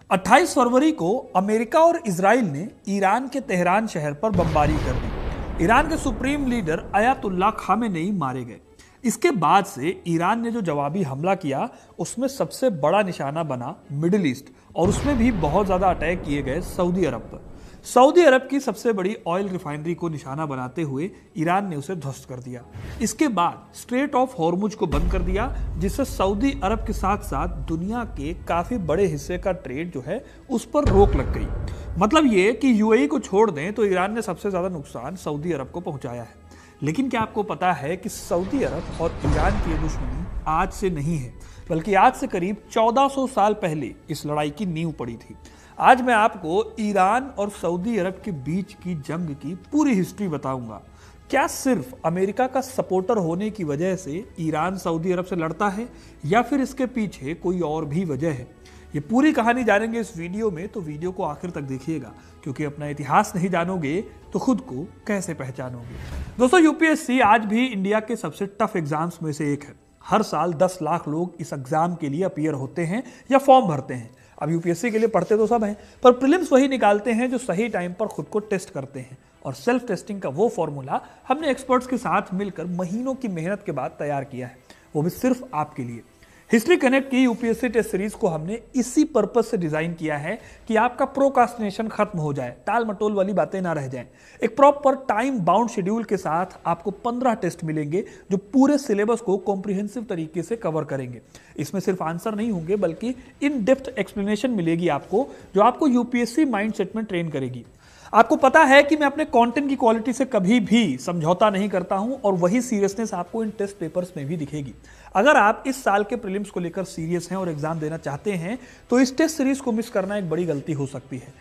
28 फरवरी को अमेरिका और इजराइल ने ईरान के तेहरान शहर पर बमबारी कर दी। ईरान के सुप्रीम लीडर अयातुल्ला खामेनेई मारे गए। इसके बाद से ईरान ने जो जवाबी हमला किया उसमें सबसे बड़ा निशाना बना मिडिल ईस्ट, और उसमें भी बहुत ज्यादा अटैक किए गए सऊदी अरब पर। सऊदी अरब की सबसे बड़ी ऑयल रिफाइनरी को निशाना बनाते हुए ईरान ने उसे ध्वस्त कर दिया। इसके बाद स्ट्रेट ऑफ हॉर्मुज को बंद कर दिया, जिससे सऊदी अरब के साथ साथ दुनिया के काफी बड़े हिस्से का ट्रेड जो है उस पर रोक लग गई। मतलब ये कि यूएई को छोड़ दें तो ईरान ने सबसे ज्यादा नुकसान सऊदी अरब को पहुंचाया है। लेकिन क्या आपको पता है कि सऊदी अरब और ईरान की दुश्मनी आज से नहीं है, बल्कि आज से करीब 1400 साल पहले इस लड़ाई की नींव पड़ी थी। आज मैं आपको ईरान और सऊदी अरब के बीच की जंग की पूरी हिस्ट्री बताऊंगा। क्या सिर्फ अमेरिका का सपोर्टर होने की वजह से ईरान सऊदी अरब से लड़ता है, या फिर इसके पीछे कोई और भी वजह है? ये पूरी कहानी जानेंगे इस वीडियो में, तो वीडियो को आखिर तक देखिएगा, क्योंकि अपना इतिहास नहीं जानोगे तो खुद को कैसे पहचानोगे। दोस्तों, यूपीएससी आज भी इंडिया के सबसे टफ एग्जाम्स में से एक है। हर साल 10 लाख लोग इस एग्जाम के लिए अपीयर होते हैं या फॉर्म भरते हैं। अब यूपीएससी के लिए पढ़ते तो सब हैं, पर प्रीलिम्स वही निकालते हैं जो सही टाइम पर खुद को टेस्ट करते हैं। और सेल्फ टेस्टिंग का वो फॉर्मूला हमने एक्सपर्ट्स के साथ मिलकर महीनों की मेहनत के बाद तैयार किया है, वो भी सिर्फ आपके लिए। हिस्ट्री कनेक्ट की यूपीएससी टेस्ट सीरीज को हमने इसी पर्पज से डिजाइन किया है कि आपका प्रोक्रास्टिनेशन खत्म हो जाए, टाल मटोल वाली बातें ना रह जाएं। एक प्रॉपर टाइम बाउंड शेड्यूल के साथ आपको 15 टेस्ट मिलेंगे जो पूरे सिलेबस को कॉम्प्रिहेंसिव तरीके से कवर करेंगे। इसमें सिर्फ आंसर नहीं होंगे, बल्कि इन डेप्थ एक्सप्लेनेशन मिलेगी आपको, जो आपको यूपीएससी माइंडसेट में ट्रेन करेगी। आपको पता है कि मैं अपने कंटेंट की क्वालिटी से कभी भी समझौता नहीं करता हूं, और वही सीरियसनेस आपको इन टेस्ट पेपर्स में भी दिखेगी। अगर आप इस साल के प्रीलिम्स को लेकर सीरियस हैं और एग्जाम देना चाहते हैं, तो इस टेस्ट सीरीज को मिस करना एक बड़ी गलती हो सकती है।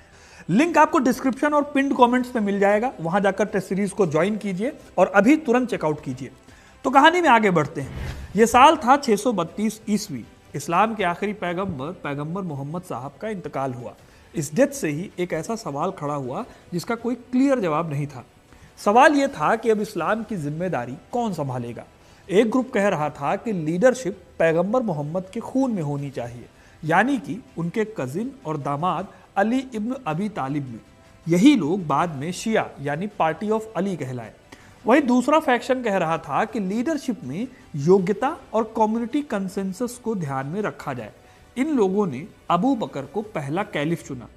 लिंक आपको डिस्क्रिप्शन और पिन्ड कमेंट्स में मिल जाएगा, वहां जाकर टेस्ट सीरीज को ज्वाइन कीजिए और अभी तुरंत चेकआउट कीजिए। तो कहानी में आगे बढ़ते हैं। यह साल था 632 ईस्वी। इस्लाम के आखिरी पैगंबर मोहम्मद साहब का इंतकाल हुआ। इस डेथ से ही एक ऐसा सवाल खड़ा हुआ जिसका कोई क्लियर जवाब नहीं था। सवाल यह था कि अब इस्लाम की जिम्मेदारी कौन संभालेगा। एक ग्रुप कह रहा था कि लीडरशिप पैगंबर मोहम्मद के खून में होनी चाहिए, यानी कि उनके कजिन और दामाद अली इब्न अबी तालिब में। यही लोग बाद में शिया यानी पार्टी ऑफ अली कहलाए। वहीं दूसरा फैक्शन कह रहा था कि लीडरशिप में योग्यता और कम्युनिटी कंसेंसस को ध्यान में रखा जाए। इन लोगों ने अबू बकर को पहला कैलिफ चुना,